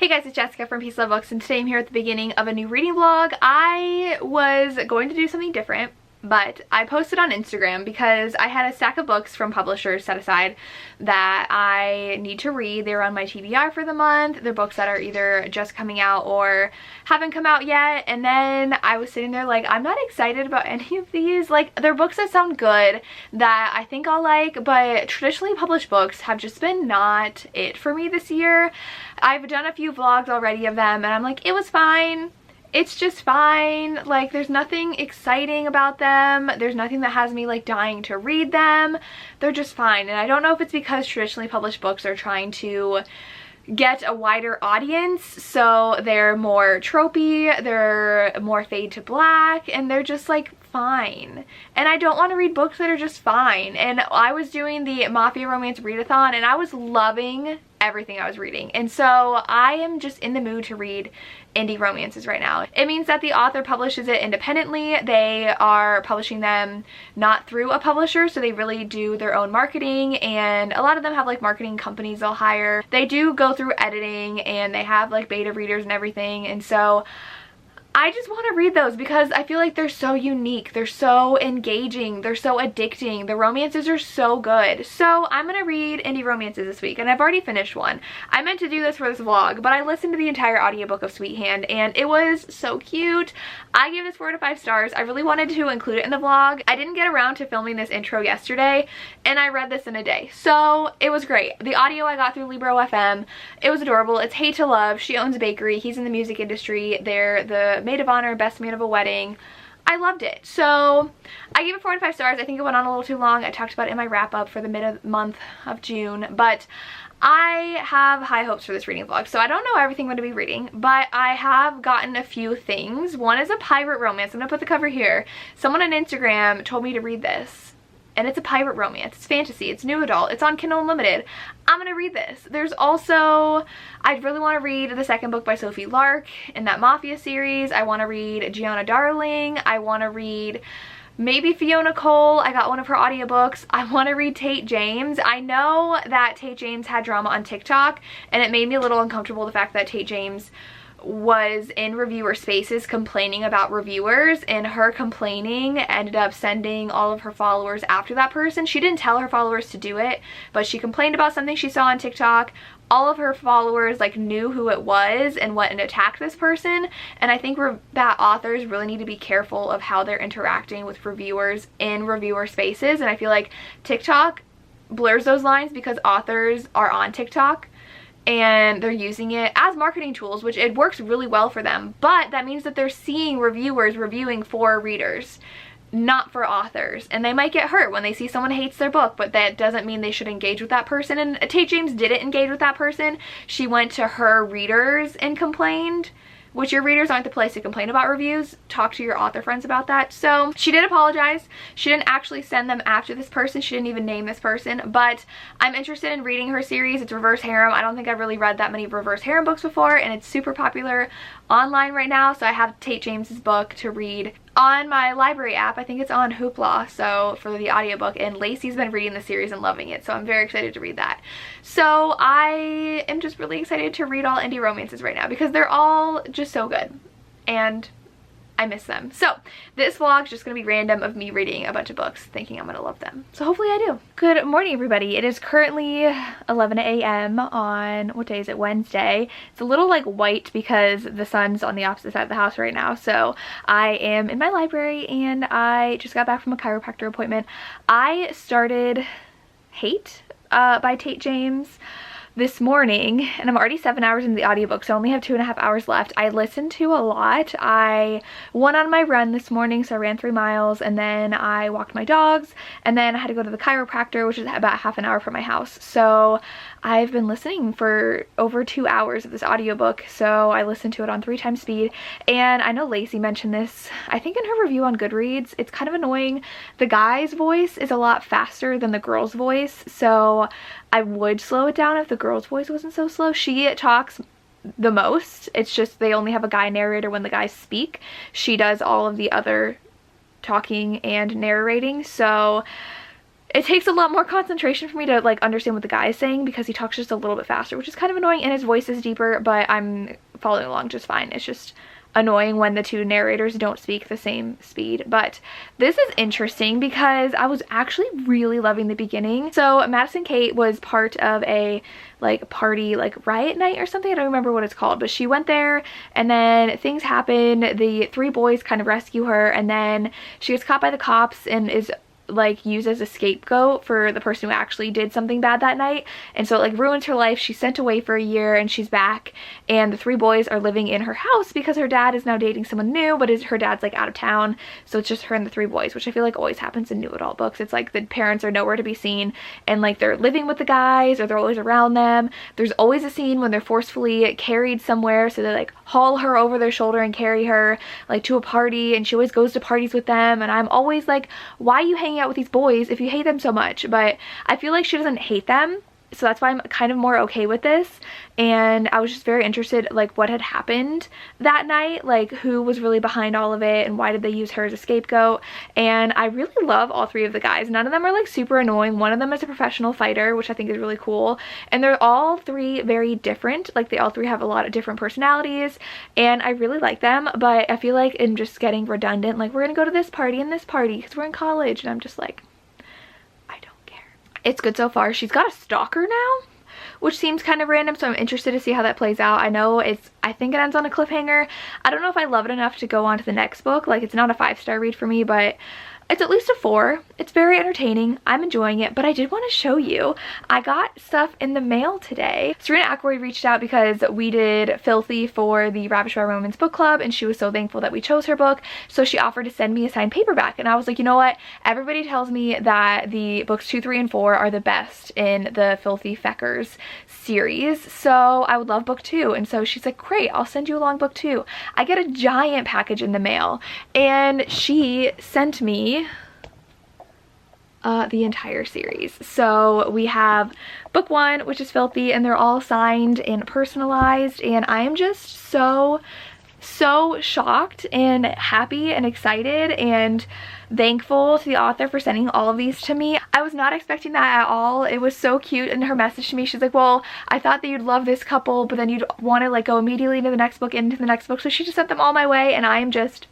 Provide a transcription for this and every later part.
Hey guys, it's Jessica from Peace Love Books, and today I'm here at the beginning of a new reading vlog. I was going to do something different, but I posted on Instagram because I had a stack of books from publishers set aside that I need to read. They're on my TBR for the month. They're books that are either just coming out or haven't come out yet. And then I was sitting there like, I'm not excited about any of these. Like, they're books that sound good that I think I'll like, but traditionally published books have just been not it for me this year. I've done a few vlogs already of them and I'm like, it was fine. It's just fine. Like, there's nothing exciting about them. There's nothing that has me like dying to read them. They're just fine. And I don't know if it's because traditionally published books are trying to get a wider audience, so they're more tropey, they're more fade to black, and they're just like fine. And I don't want to read books that are just fine. And I was doing the Mafia Romance Readathon and I was loving everything I was reading, and so I am just in the mood to read indie romances right now. It means that the author publishes it independently. They are publishing them not through a publisher, so they really do their own marketing, and a lot of them have like marketing companies they'll hire. They do go through editing and they have like beta readers and everything, and so I just want to read those because I feel like they're so unique, they're so engaging, they're so addicting, the romances are so good. So I'm going to read indie romances this week, and I've already finished one. I meant to do this for this vlog, but I listened to the entire audiobook of Sweet Hand and it was so cute. I gave this 4 out of 5 stars. I really wanted to include it in the vlog. I didn't get around to filming this intro yesterday and I read this in a day, so it was great. The audio I got through Libro FM. It was adorable. It's Hate to Love. She owns a bakery. He's in the music industry. They're the maid of honor, best man of a wedding. I loved it. So I gave it 4 out of 5 stars. I think it went on a little too long. I talked about it in my wrap up for the mid-month of June, but I have high hopes for this reading vlog. So I don't know everything I'm going to be reading, but I have gotten a few things. One is a pirate romance. I'm going to put the cover here. Someone on Instagram told me to read this. And it's a pirate romance. It's fantasy. It's new adult. It's on Kindle Unlimited. I'm gonna read this. There's also, I really want to read the second book by Sophie Lark in that Mafia series. I want to read Gianna Darling. I want to read maybe Fiona Cole. I got one of her audiobooks. I want to read Tate James. I know that Tate James had drama on TikTok, and it made me a little uncomfortable, the fact that Tate James was in reviewer spaces complaining about reviewers, and her complaining ended up sending all of her followers after that person. She didn't tell her followers to do it, but she complained about something she saw on TikTok. All of her followers like knew who it was and went and attacked this person, and I think that authors really need to be careful of how they're interacting with reviewers in reviewer spaces. And I feel like TikTok blurs those lines because authors are on TikTok and they're using it as marketing tools, which it works really well for them, but that means that they're seeing reviewers reviewing for readers, not for authors, and they might get hurt when they see someone hates their book, but that doesn't mean they should engage with that person. And Tate James didn't engage with that person. She went to her readers and complained, which your readers aren't the place to complain about reviews. Talk to your author friends about that. So she did apologize. She didn't actually send them after this person. She didn't even name this person, but I'm interested in reading her series. It's Reverse Harem. I don't think I've really read that many Reverse Harem books before, and it's super popular online right now, so I have Tate James's book to read on my library app. I think it's on Hoopla, so for the audiobook, and Lacey's been reading the series and loving it, so I'm very excited to read that. So I am just really excited to read all indie romances right now because they're all just so good and I miss them. So this vlog is just going to be random of me reading a bunch of books thinking I'm going to love them. So hopefully I do. Good morning, everybody. It is currently 11 a.m. on, what day is it? Wednesday. It's a little like white because the sun's on the opposite side of the house right now. So I am in my library and I just got back from a chiropractor appointment. I started Hate by Tate James this morning, and I'm already 7 hours into the audiobook, so I only have 2.5 hours left. I listened to a lot. I went on my run this morning, so I ran 3 miles, and then I walked my dogs, and then I had to go to the chiropractor, which is about half an hour from my house. So I've been listening for over 2 hours of this audiobook, so I listened to it on 3 times speed. And I know Lacey mentioned this, I think in her review on Goodreads. It's kind of annoying. The guy's voice is a lot faster than the girl's voice, so I would slow it down if the girl's voice wasn't so slow. She talks the most. It's just they only have a guy narrator when the guys speak. She does all of the other talking and narrating, so it takes a lot more concentration for me to like understand what the guy is saying because he talks just a little bit faster, which is kind of annoying, and his voice is deeper, but I'm following along just fine. It's just annoying when the two narrators don't speak the same speed. But this is interesting because I was actually really loving the beginning. So Madison Kate was part of a like party, like riot night or something. I don't remember what it's called, but she went there and then things happen. The three boys kind of rescue her, and then she gets caught by the cops and is like used as a scapegoat for the person who actually did something bad that night, and so it like ruins her life. She's sent away for a year and she's back, and the three boys are living in her house because her dad is now dating someone new, but her dad's like out of town, so it's just her and the three boys, which I feel like always happens in new adult books. It's like the parents are nowhere to be seen, and like they're living with the guys or they're always around them. There's always a scene when they're forcefully carried somewhere, so they like haul her over their shoulder and carry her like to a party, and she always goes to parties with them, and I'm always like, why are you hanging out with these boys if you hate them so much? But I feel like she doesn't hate them, so that's why I'm kind of more okay with this. And I was just very interested like what had happened that night, like who was really behind all of it and why did they use her as a scapegoat. And I really love all three of the guys. None of them are like super annoying. One of them is a professional fighter, which I think is really cool, and they're all three very different. Like they all three have a lot of different personalities, and I really like them. But I feel like I'm just getting redundant, like we're gonna go to this party and this party because we're in college, and I'm just like, it's good so far. She's got a stalker now, which seems kind of random, so I'm interested to see how that plays out. I think it ends on a cliffhanger. I don't know if I love it enough to go on to the next book. Like, it's not a 5-star read for me, but it's at least a 4. It's very entertaining. I'm enjoying it, but I did want to show you. I got stuff in the mail today. Serena Ackroyd reached out because we did Filthy for the Ravished by Romance book club, and she was so thankful that we chose her book, so she offered to send me a signed paperback. And I was like, you know what? Everybody tells me that the books 2, 3, and 4 are the best in the Filthy Feckers series, so I would love book 2. And so she's like, great, I'll send you along book 2. I get a giant package in the mail, and she sent me the entire series. So we have book 1, which is Filthy, and they're all signed and personalized, and I am just so shocked and happy and excited and thankful to the author for sending all of these to me. I was not expecting that at all. It was so cute. And her message to me, she's like, well, I thought that you'd love this couple, but then you'd want to like go immediately into the next book, so she just sent them all my way, and I am just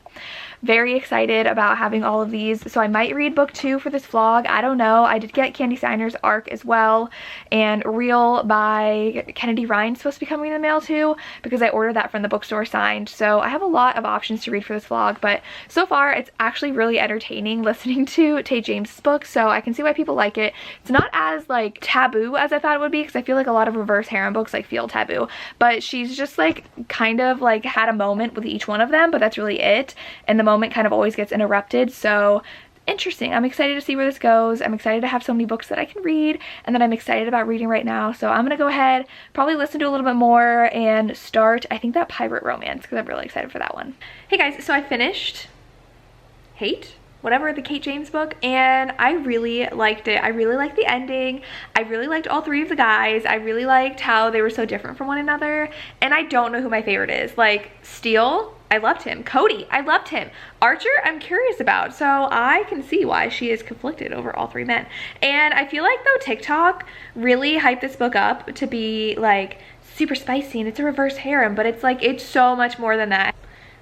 very excited about having all of these. So I might read book 2 for this vlog. I don't know. I did get Candy Steiner's Arc as well, and Real by Kennedy Ryan supposed to be coming in the mail too, because I ordered that from the bookstore signed. So I have a lot of options to read for this vlog, but so far it's actually really entertaining listening to Tay James' book, so I can see why people like it. It's not as like taboo as I thought it would be, because I feel like a lot of reverse harem books like feel taboo, but she's just like kind of like had a moment with each one of them, but that's really it, and the moment kind of always gets interrupted. So interesting. I'm excited to see where this goes. I'm excited to have so many books that I can read and that I'm excited about reading right now. So I'm gonna go ahead, probably listen to a little bit more and start, I think, that Pirate Romance, because I'm really excited for that one. Hey guys, so I finished Hate, whatever, the Kate James book, and I really liked it. I really liked the ending. I really liked all three of the guys. I really liked how they were so different from one another, and I don't know who my favorite is. Like, Steele, I loved him. Cody, I loved him. Archer, I'm curious about, so I can see why she is conflicted over all three men. And I feel like, though, TikTok really hyped this book up to be like super spicy and it's a reverse harem, but it's like, it's so much more than that.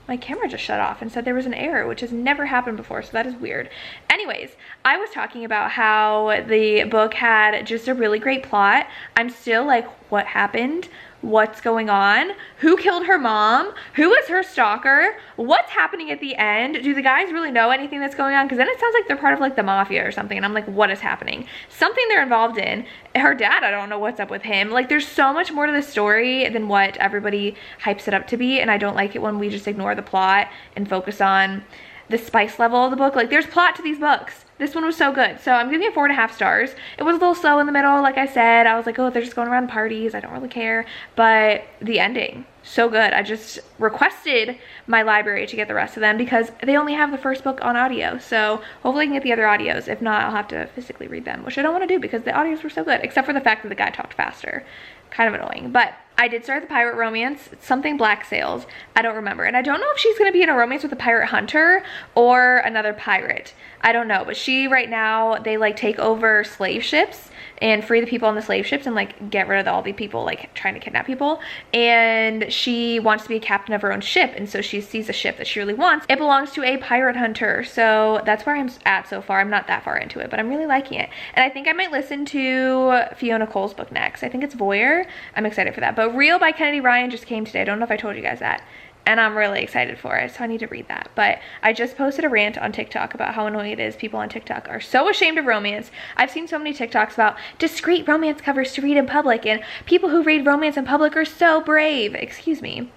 My camera just shut off and said there was an error, which has never happened before, so that is weird. Anyways, I was talking about how the book had just a really great plot. I'm still like, what happened? What's going on? Who killed her mom? Who is her stalker? What's happening at the end? Do the guys really know anything that's going on? Because then it sounds like they're part of like the mafia or something, and I'm like, what is happening? Something they're involved in. Her dad, I don't know what's up with him. Like, there's so much more to the story than what everybody hypes it up to be, and I don't like it when we just ignore the plot and focus on the spice level of the book. Like, there's plot to these books. This one was so good. So I'm giving it 4.5 stars. It was a little slow in the middle, like I said. I was like, oh, they're just going around parties. I don't really care. But the ending, so good. I just requested my library to get the rest of them because they only have the first book on audio. So hopefully I can get the other audios. If not, I'll have to physically read them, which I don't want to do because the audios were so good, except for the fact that the guy talked faster. kind of annoying. But I did start the pirate romance. It's something Black Sails. I don't remember. And I don't know if she's going to be in a romance with a pirate hunter or another pirate. I don't know. But she, right now, they like take over slave ships and free the people on the slave ships and like get rid of all the people like trying to kidnap people. And she wants to be a captain of her own ship. And so she sees a ship that she really wants. It belongs to a pirate hunter. So that's where I'm at so far. I'm not that far into it, but I'm really liking it. And I think I might listen to Fiona Cole's book next. I think it's Voyeur. I'm excited for that. But Real by Kennedy Ryan just came today. I don't know if I told you guys that. And I'm really excited for it, so I need to read that. But I just posted a rant on TikTok about how annoying it is. People on TikTok are so ashamed of romance. I've seen so many TikToks about discreet romance covers to read in public, and people who read romance in public are so brave. Excuse me.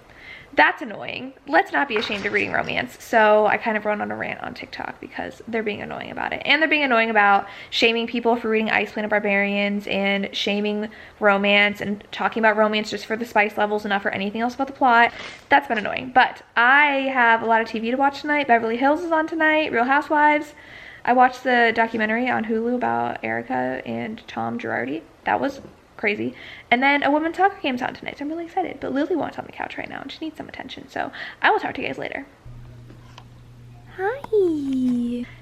That's annoying. Let's not be ashamed of reading romance. So I kind of run on a rant on TikTok because they're being annoying about it. And they're being annoying about shaming people for reading Ice Planet Barbarians and shaming romance and talking about romance just for the spice levels and not for anything else about the plot. That's been annoying. But I have a lot of TV to watch tonight. Beverly Hills is on tonight. Real Housewives. I watched the documentary on Hulu about Erica and Tom Girardi. That was crazy. And then a women's soccer game's on tonight, so I'm really excited. But Lily wants on the couch right now and she needs some attention, so I will talk to you guys later. Hi.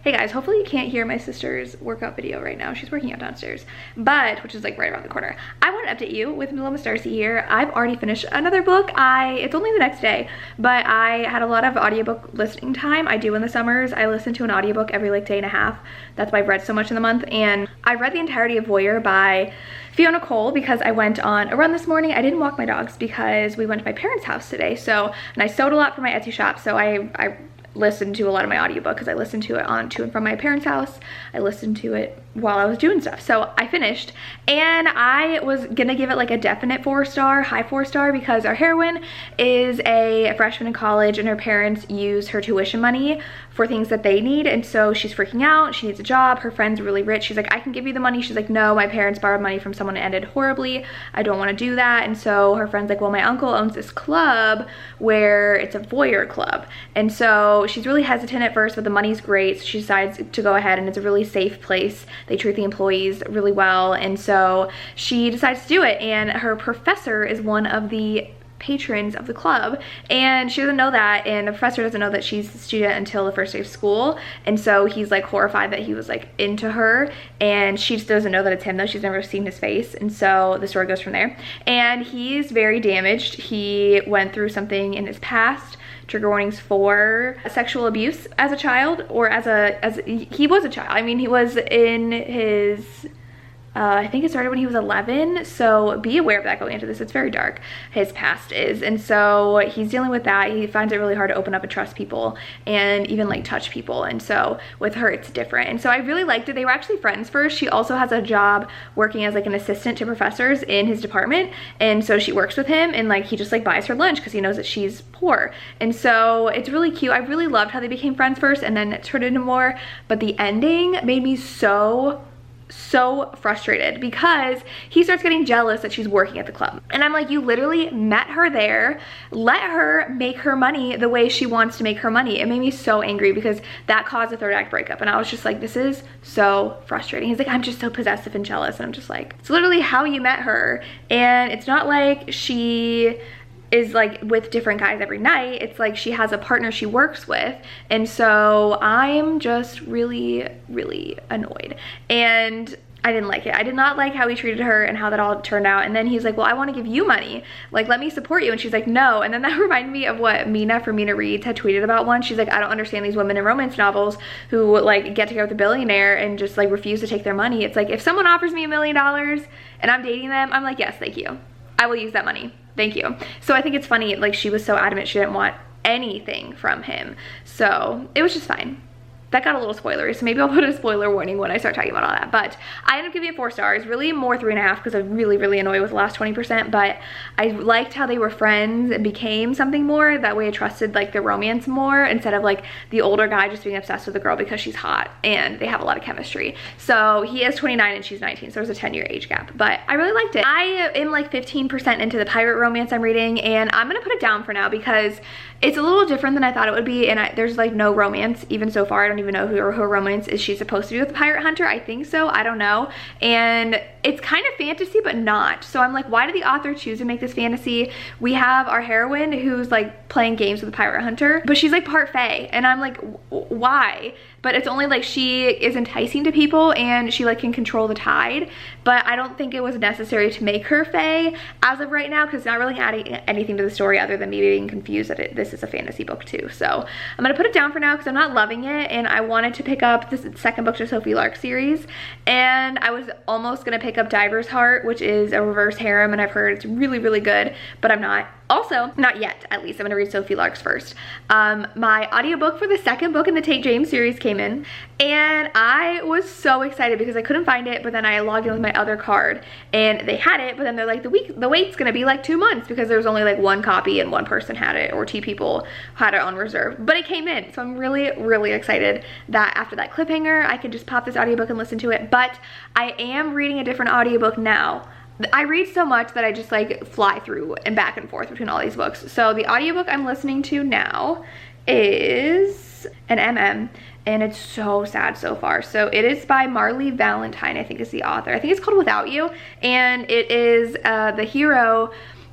Hey guys, hopefully you can't hear my sister's workout video right now. She's working out downstairs, which is like right around the corner. I want to update you with Miss Darcy here. I've already finished another book. It's only the next day, but I had a lot of audiobook listening time. I do in the summers. I listen to an audiobook every like day and a half. That's why I've read so much in the month. And I read the entirety of Voyeur by Fiona Cole because I went on a run this morning. I didn't walk my dogs because we went to my parents' house today. And I sewed a lot for my Etsy shop, so I listened to a lot of my audiobook because I listened to it on to and from my parents' house. I listened to it while I was doing stuff. So I finished and I was gonna give it like a definite 4-star, high 4-star, because our heroine is a freshman in college and her parents use her tuition money for things that they need, and so she's freaking out. She needs a job. Her friend's really rich. She's like, I can give you the money. She's like, no, my parents borrowed money from someone and ended horribly. I don't want to do that. And so her friend's like, well, my uncle owns this club where it's a voyeur club, and so she's really hesitant at first, but the money's great, so she decides to go ahead, and it's a really safe place. They treat the employees really well, and so she decides to do it. And her professor is one of the patrons of the club, and she doesn't know that, and the professor doesn't know that she's a student until the first day of school, and so he's like horrified that he was like into her, and she just doesn't know that it's him though. She's never seen his face, and so the story goes from there. And he's very damaged. He went through something in his past, trigger warnings for sexual abuse as a child, or he was a child. I mean, he was in his I think it started when he was 11, so be aware of that going into this. It's very dark, his past is, and so he's dealing with that. He finds it really hard to open up and trust people and even like touch people, and so with her it's different. And so I really liked it. They were actually friends first. She also has a job working as like an assistant to professors in his department, and so she works with him, and like he just like buys her lunch because he knows that she's poor. And so it's really cute. I really loved how they became friends first and then it turned into more, but the ending made me so frustrated because he starts getting jealous that she's working at the club. And I'm like, you literally met her there, let her make her money the way she wants to make her money. It made me so angry because that caused a third act breakup, and I was just like, this is so frustrating. He's like, I'm just so possessive and jealous, and I'm just like, it's literally how you met her, and it's not like she is like with different guys every night. It's like she has a partner she works with, and so I'm just really annoyed, and I didn't like it. I did not like how he treated her and how that all turned out. And then he's like, well, I want to give you money, like let me support you, and she's like, no. And then that reminded me of what Mina from Mina Reads had tweeted about one. She's like, I don't understand these women in romance novels who like get together with a billionaire and just like refuse to take their money. It's like, if someone offers me $1 million and I'm dating them, I'm like, yes, thank you, I will use that money, thank you. So I think it's funny, like she was so adamant she didn't want anything from him, so it was just fine. That got a little spoilery, so maybe I'll put a spoiler warning when I start talking about all that. But I ended up giving it 4 stars, really more 3.5 because I'm really annoyed with the last 20%, but I liked how they were friends and became something more. That way I trusted like the romance more instead of like the older guy just being obsessed with the girl because she's hot and they have a lot of chemistry. So he is 29 and she's 19, so there's a 10-year age gap, but I really liked it. I am like 15% into the pirate romance I'm reading, and I'm gonna put it down for now because it's a little different than I thought it would be, and there's like no romance even so far. I don't even know who her romance is she supposed to be with the pirate hunter. I think so, I don't know. And it's kind of fantasy but not. So I'm like, why did the author choose to make this fantasy? We have our heroine who's like playing games with the pirate hunter, but she's like part fae, and I'm like, why? But it's only like she is enticing to people and she like can control the tide, but I don't think it was necessary to make her fae as of right now, because it's not really adding anything to the story other than me being confused that this is a fantasy book too. So I'm gonna put it down for now because I'm not loving it, and I wanted to pick up this second book to Sophie Lark series, and I was almost gonna pick up Diver's Heart, which is a reverse harem, and I've heard it's really, really good, but I'm not. Also, not yet, at least. I'm gonna read Sophie Lark's first. My audiobook for the second book in the Tate James series came in, and I was so excited because I couldn't find it, but then I logged in with my other card and they had it, but then they're like, the wait's gonna be like 2 months because there was only like 1 copy and 1 person had it, or 2 people had it on reserve, but it came in. So I'm really, really excited that after that cliffhanger, I could just pop this audiobook and listen to it. But I am reading a different audiobook now. I read so much that I just like fly through and back and forth between all these books. So the audiobook I'm listening to now is an MM, and it's so sad so far. So it is by Marley Valentine, I think is the author. I think it's called Without You, and it is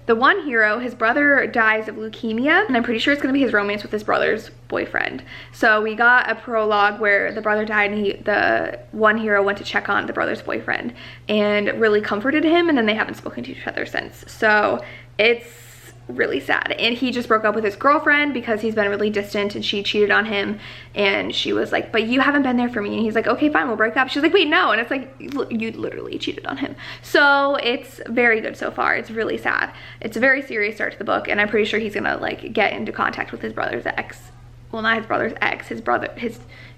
the one hero, his brother dies of leukemia, and I'm pretty sure it's gonna be his romance with his brother's boyfriend. So we got a prologue where the brother died and the one hero went to check on the brother's boyfriend and really comforted him, and then they haven't spoken to each other since. So it's really sad, and he just broke up with his girlfriend because he's been really distant and she cheated on him, and she was like, but you haven't been there for me, and he's like, okay fine, we'll break up. She's like, wait, no, and it's like, you literally cheated on him. So it's very good so far. It's really sad. It's a very serious start to the book, and I'm pretty sure he's gonna like get into contact with his brother's ex. Well, not his brother's ex, his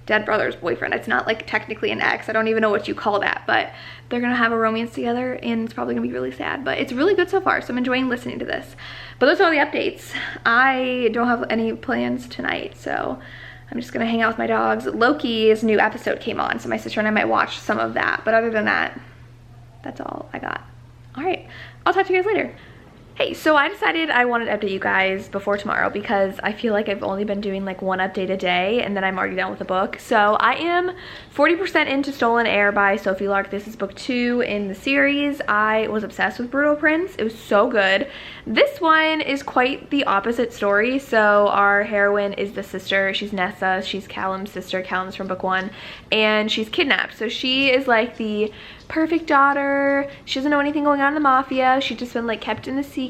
dead brother's boyfriend. It's not like technically an ex, I don't even know what you call that, but they're gonna have a romance together, and it's probably gonna be really sad, but it's really good so far, so I'm enjoying listening to this. But those are all the updates. I don't have any plans tonight, so I'm just gonna hang out with my dogs. Loki's new episode came on, so my sister and I might watch some of that, but other than that, that's all I got. All right, I'll talk to you guys later. Hey, so I decided I wanted to update you guys before tomorrow because I feel like I've only been doing like 1 update a day, and then I'm already done with the book. So I am 40% into Stolen Heir by Sophie Lark. This is book 2 in the series. I was obsessed with Brutal Prince. It was so good. This one is quite the opposite story. So our heroine is the sister. She's Nessa. She's Callum's sister. Callum's from book 1, and she's kidnapped. So she is like the perfect daughter. She doesn't know anything going on in the mafia. She's just been like kept in the secret.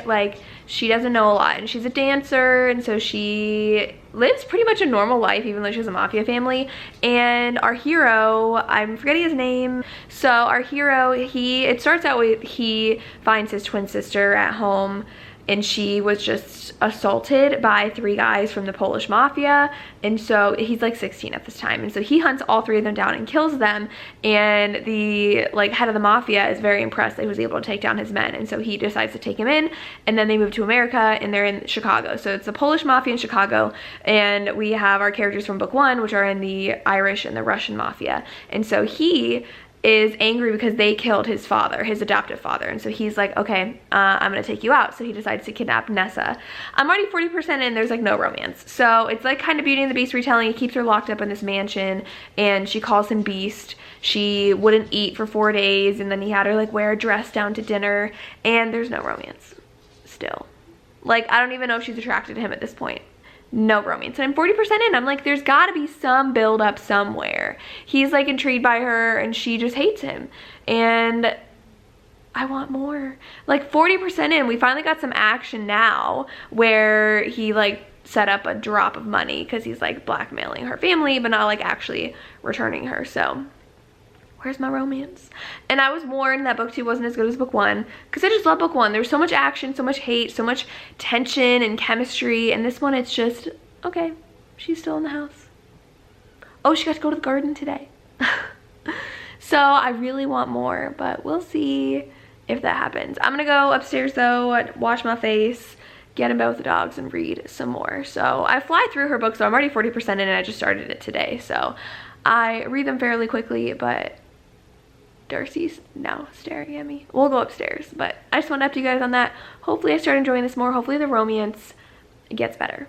Like, she doesn't know a lot, and she's a dancer, and so she lives pretty much a normal life even though she has a mafia family. And our hero, I'm forgetting his name. So our hero, it starts out with he finds his twin sister at home, and she was just assaulted by 3 guys from the Polish mafia, and so he's like 16 at this time, and so he hunts all 3 of them down and kills them, and the like head of the mafia is very impressed that he was able to take down his men, and so he decides to take him in, and then they move to America, and they're in Chicago. So it's the Polish mafia in Chicago, and we have our characters from book 1, which are in the Irish and the Russian mafia, and so he is angry because they killed his father, his adoptive father, and so he's like, okay, I'm gonna take you out. So he decides to kidnap Nessa. I'm already 40% in, there's like no romance, so it's like kind of Beauty and the Beast retelling. He keeps her locked up in this mansion, and she calls him Beast. She wouldn't eat for 4 days, and then he had her like wear a dress down to dinner, and there's no romance still. Like, I don't even know if she's attracted to him at this point. No romance. And I'm 40% in. I'm like, there's gotta be some build up somewhere. He's like intrigued by her, and she just hates him, and I want more. Like 40% in, we finally got some action now where he like set up a drop of money because he's like blackmailing her family but not like actually returning her. So where's my romance? And I was warned that book 2 wasn't as good as book 1 because I just love book 1. There's so much action, so much hate, so much tension and chemistry, and this one it's just, okay, she's still in the house. Oh, she got to go to the garden today. So I really want more, but we'll see if that happens. I'm gonna go upstairs though, wash my face, get in bed with the dogs, and read some more. So I fly through her book, so I'm already 40% in, and I just started it today, so I read them fairly quickly, but Darcy's now staring at me. We'll go upstairs, but I just want to update you guys on that. Hopefully I start enjoying this more. Hopefully the romance gets better.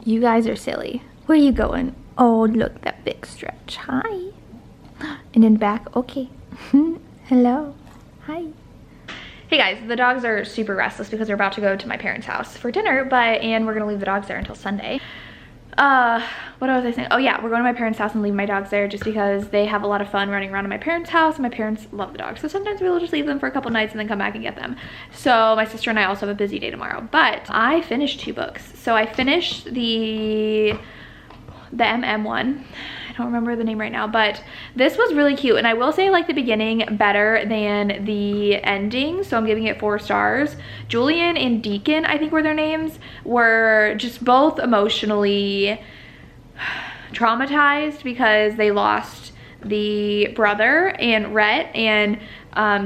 You guys are silly. Where are you going? Oh, look, that big stretch. Hi. And then back. Okay. Hello. Hi. Hey guys, the dogs are super restless because they're about to go to my parents' house for dinner, and we're gonna leave the dogs there until Sunday. What was I saying? Oh yeah, we're going to my parents' house and leaving my dogs there just because they have a lot of fun running around in my parents' house, and my parents love the dogs. So sometimes we'll just leave them for a couple nights and then come back and get them. So my sister and I also have a busy day tomorrow, but I finished 2 books. So I finished the MM one. I don't remember the name right now, but this was really cute, and I will say I like the beginning better than the ending, so I'm giving it 4 stars. Julian and Deacon, I think were their names, were just both emotionally traumatized because they lost the brother and Rhett, and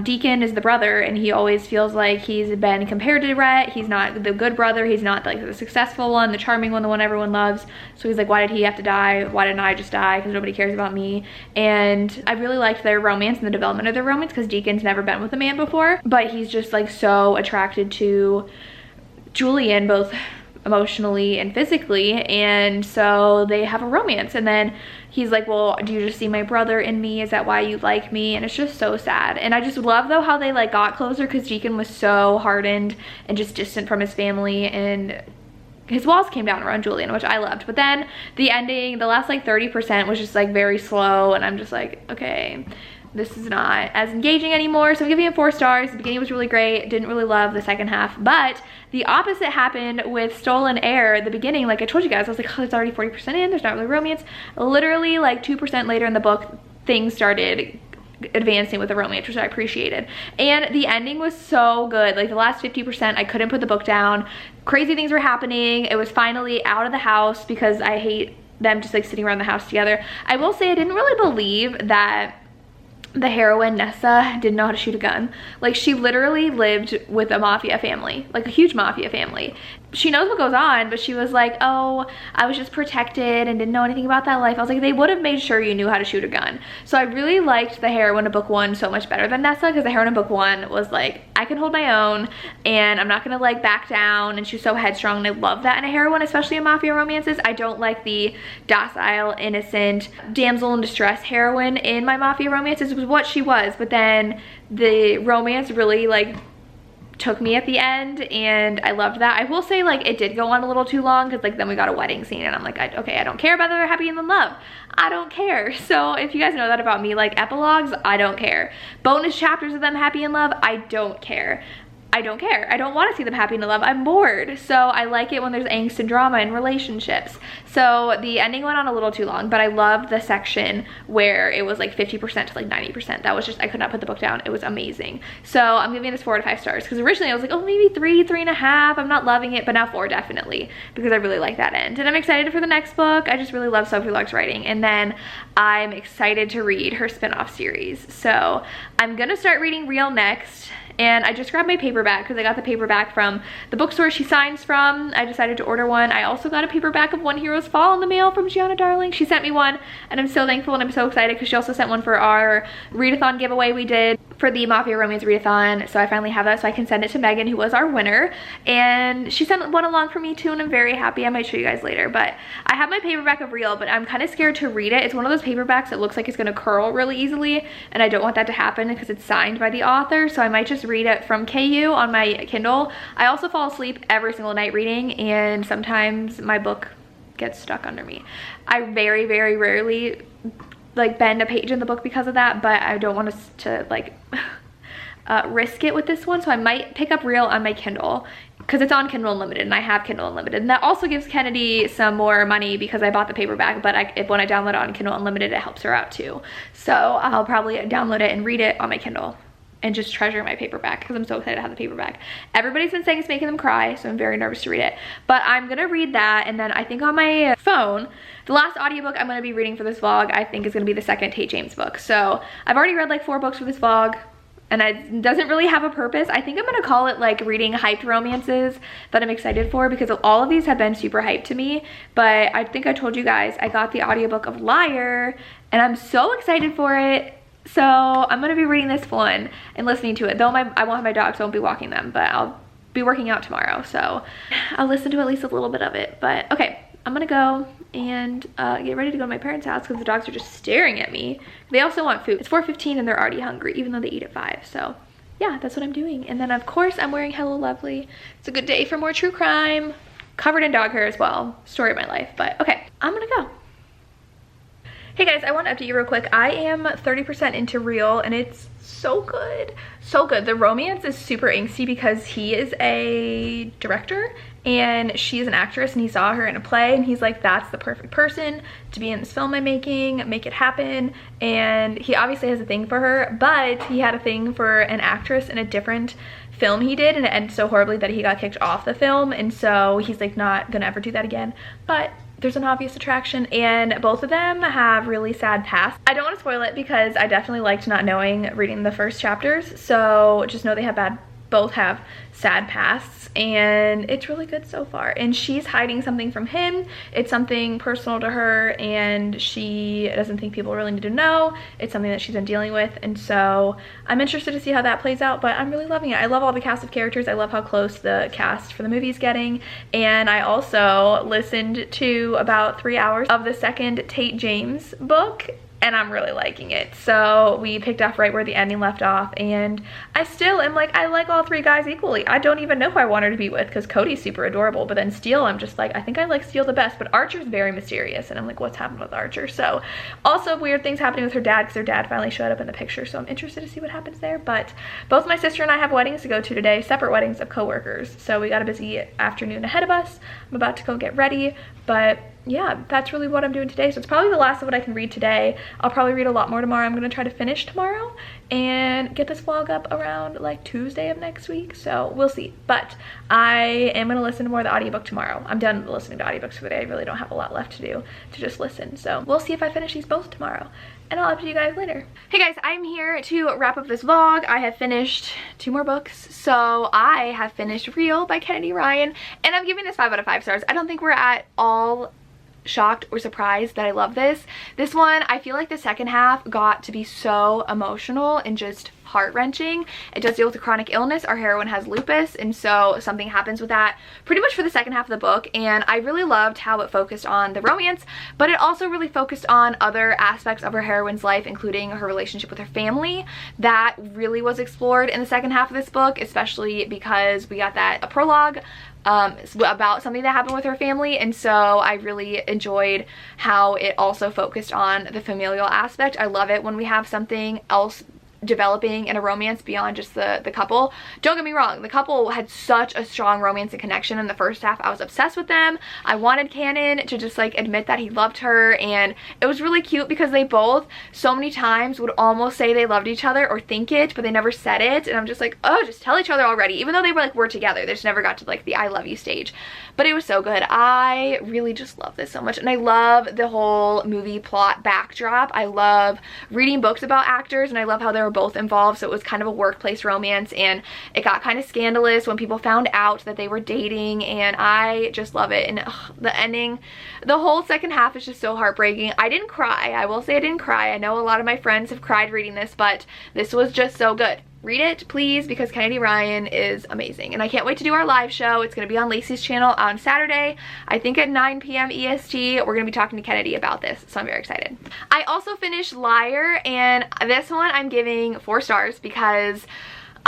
Deacon is the brother, and he always feels like he's been compared to Rhett. He's not the good brother, he's not like the successful one, the charming one, the one everyone loves. So he's like, why did he have to die? Why didn't I just die? Because nobody cares about me. And I really liked their romance and the development of their romance because Deacon's never been with a man before, but he's just like so attracted to Julian, both emotionally and physically, and so they have a romance. And then he's like, well, do you just see my brother in me? Is that why you like me? And it's just so sad. And I just love though how they like got closer, because Deacon was so hardened and just distant from his family, and his walls came down around Julian, which I loved. But then the ending, the last like 30% was just like very slow, and I'm just like, okay, this is not as engaging anymore. So I'm giving it 4 stars. The beginning was really great. Didn't really love the second half, but the opposite happened with Stolen Heir. At the beginning, like I told you guys, I was like, oh, it's already 40% in, there's not really romance. Literally like 2% later in the book, things started advancing with the romance, which I appreciated. And the ending was so good. Like the last 50%, I couldn't put the book down. Crazy things were happening. It was finally out of the house, because I hate them just like sitting around the house together. I will say I didn't really believe that the heroine Nessa didn't know how to shoot a gun. Like she literally lived with a mafia family, like a huge mafia family. She knows what goes on, but she was like, oh, I was just protected and didn't know anything about that life. I was like, they would have made sure you knew how to shoot a gun. So I really liked the heroine of book 1 so much better than Nessa, because the heroine of book 1 was like, I can hold my own and I'm not gonna like back down, and she's so headstrong, and I love that in a heroine, especially in mafia romances. I don't like the docile, innocent, damsel in distress heroine in my mafia romances. It was what she was, but then the romance really like took me at the end, and I loved that. I will say like it did go on a little too long, because like then we got a wedding scene, and I'm like, okay, I don't care whether they're happy and in love. I don't care. So if you guys know that about me, like epilogues, I don't care. Bonus chapters of them happy in love, I don't care. I don't care. I don't want to see them happy and in love. I'm bored. So I like it when there's angst and drama in relationships. So the ending went on a little too long, but I loved the section where it was like 50% to like 90%. That was just, I could not put the book down. It was amazing. So I'm giving this 4 out of 5 stars, because originally I was like, oh, maybe 3, 3.5. I'm not loving it, but now 4 definitely, because I really like that end. And I'm excited for the next book. I just really love Sophie Lark's writing. And then I'm excited to read her spin-off series. So I'm gonna start reading Real next. And I just grabbed my paperback because I got the paperback from the bookstore she signs from. I decided to order one. I also got a paperback of One Hero's Fall in the mail from Gianna Darling. She sent me one, and I'm so thankful, and I'm so excited because she also sent one for our readathon giveaway we did for the Mafia Romance readathon. So I finally have that, so I can send it to Megan, who was our winner. And she sent one along for me too, and I'm very happy. I might show you guys later, but I have my paperback of Real, but I'm kind of scared to read it. It's one of those paperbacks that looks like it's gonna curl really easily, and I don't want that to happen because it's signed by the author. So I might just read it from KU on my Kindle. I also fall asleep every single night reading, and sometimes my book gets stuck under me. I very, very rarely like bend a page in the book because of that, but I don't want us to like risk it with this one. So I might pick up Real on my Kindle because it's on Kindle Unlimited, and I have Kindle Unlimited, and that also gives Kennedy some more money because I bought the paperback, but when I download it on Kindle Unlimited, it helps her out too. So I'll probably download it and read it on my Kindle and just treasure my paperback because I'm so excited to have the paperback. Everybody's been saying it's making them cry, so I'm very nervous to read it. But I'm gonna read that, and then I think on my phone, the last audiobook I'm gonna be reading for this vlog, I think is gonna be the second Tate James book. So I've already read like 4 books for this vlog, and it doesn't really have a purpose. I think I'm gonna call it like reading hyped romances that I'm excited for, because all of these have been super hyped to me. But I think I told you guys, I got the audiobook of Liar, and I'm so excited for it. So I'm gonna be reading this one and listening to it. Though I won't have my dogs, so I won't be walking them, but I'll be working out tomorrow. So I'll listen to at least a little bit of it. But okay, I'm gonna go and get ready to go to my parents' house because the dogs are just staring at me. They also want food. It's 4:15 and they're already hungry, even though they eat at 5. So yeah, that's what I'm doing. And then of course I'm wearing Hello Lovely. It's a good day for more true crime. Covered in dog hair as well. Story of my life. But okay, I'm gonna go. Hey guys, I want to update you real quick. I am 30% into Real and it's so good. So good. The romance is super angsty because he is a director and she is an actress, and he saw her in a play and he's like, that's the perfect person to be in this film I'm making, make it happen. And he obviously has a thing for her, but he had a thing for an actress in a different film he did, and it ended so horribly that he got kicked off the film, and so he's like not gonna ever do that again. But there's an obvious attraction, and both of them have really sad pasts. I don't want to spoil it because I definitely liked not knowing reading the first chapters, so just know they have both have sad pasts, and it's really good so far. And she's hiding something from him. It's something personal to her and she doesn't think people really need to know. It's something that she's been dealing with, and so I'm interested to see how that plays out, but I'm really loving it. I love all the cast of characters. I love how close the cast for the movie is getting, and I also listened to about 3 hours of the second Tate James book, and I'm really liking it. So we picked up right where the ending left off, and I still am like, I like all 3 guys equally. I don't even know who I want her to be with because Cody's super adorable, but then Steele, I'm just like, I think I like Steele the best, but Archer's very mysterious, and I'm like, what's happened with Archer? So also weird things happening with her dad because her dad finally showed up in the picture, so I'm interested to see what happens there. But both my sister and I have weddings to go to today, separate weddings of coworkers, so we got a busy afternoon ahead of us. I'm about to go get ready, but yeah, that's really what I'm doing today. So it's probably the last of what I can read today. I'll probably read a lot more tomorrow. I'm gonna try to finish tomorrow and get this vlog up around like Tuesday of next week, so we'll see. But I am gonna listen to more of the audiobook tomorrow. I'm done listening to audiobooks for the day. I really don't have a lot left to do to just listen, so we'll see if I finish these both tomorrow, and I'll update you guys later. Hey guys, I'm here to wrap up this vlog. I have finished 2 more books. So I have finished Real by Kennedy Ryan, and I'm giving this 5 out of 5 stars. I don't think we're at all shocked or surprised that I love this. This one, I feel like the second half got to be so emotional and just heart-wrenching. It does deal with a chronic illness. Our heroine has lupus, and so something happens with that pretty much for the second half of the book, and I really loved how it focused on the romance, but it also really focused on other aspects of our heroine's life, including her relationship with her family. That really was explored in the second half of this book, especially because we got a prologue about something that happened with her family, and so I really enjoyed how it also focused on the familial aspect. I love it when we have something else developing in a romance beyond just the couple. Don't get me wrong, the couple had such a strong romance and connection in the first half. I was obsessed with them. I wanted Cannon to just like admit that he loved her, and it was really cute because they both so many times would almost say they loved each other or think it, but they never said it, and I'm just like, oh, just tell each other already, even though they were like, we're together. They just never got to like the I love you stage. But it was so good. I really just love this so much, and I love the whole movie plot backdrop. I love reading books about actors, and I love how they were both involved, so it was kind of a workplace romance, and it got kind of scandalous when people found out that they were dating, and I just love it. And the ending, the whole second half is just so heartbreaking. I didn't cry. I will say I didn't cry. I know a lot of my friends have cried reading this, but this was just so good. Read it, please, because Kennedy Ryan is amazing. And I can't wait to do our live show. It's going to be on Lacey's channel on Saturday, I think at 9 p.m. EST. We're going to be talking to Kennedy about this, so I'm very excited. I also finished Liar, and this one I'm giving 4 stars because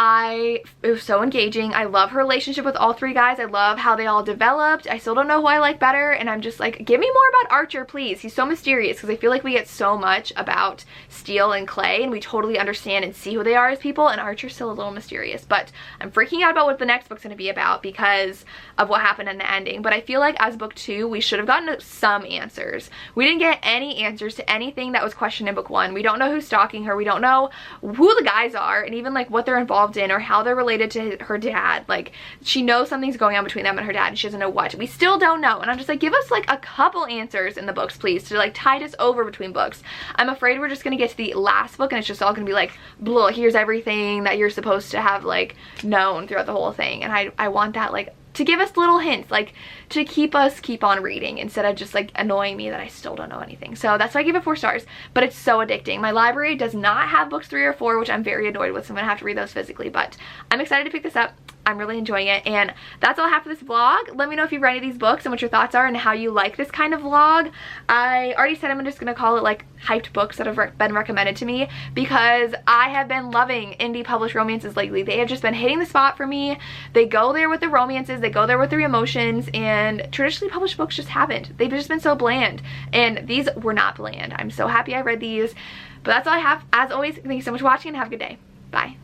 it was so engaging. I love her relationship with all 3 guys. I love how they all developed. I still don't know who I like better, and I'm just like, give me more about Archer, please. He's so mysterious, because I feel like we get so much about Steele and Clay, and we totally understand and see who they are as people, and Archer's still a little mysterious. But I'm freaking out about what the next book's going to be about because of what happened in the ending. But I feel like as book 2, we should have gotten some answers. We didn't get any answers to anything that was questioned in book 1. We don't know who's stalking her. We don't know who the guys are, and even like what they're involved in or how they're related to her dad. Like, she knows something's going on between them and her dad, and she doesn't know what. We still don't know, and I'm just like, give us like a couple answers in the books, please, to like tide us over between books. I'm afraid we're just gonna get to the last book and it's just all gonna be like, blah, here's everything that you're supposed to have like known throughout the whole thing. And I want that, like, to give us little hints, like to keep on reading instead of just like annoying me that I still don't know anything. So that's why I give it 4 stars, but it's so addicting. My library does not have books 3 or 4, which I'm very annoyed with, so I'm gonna have to read those physically, but I'm excited to pick this up. I'm really enjoying it. And that's all I have for this vlog. Let me know if you've read any of these books and what your thoughts are and how you like this kind of vlog. I already said I'm just gonna call it like hyped books that have been recommended to me, because I have been loving indie published romances lately. They have just been hitting the spot for me. They go there with the romances, they go there with the emotions, and traditionally published books just haven't. They've just been so bland, and these were not bland. I'm so happy I read these. But that's all I have. As always, thank you so much for watching and have a good day. Bye.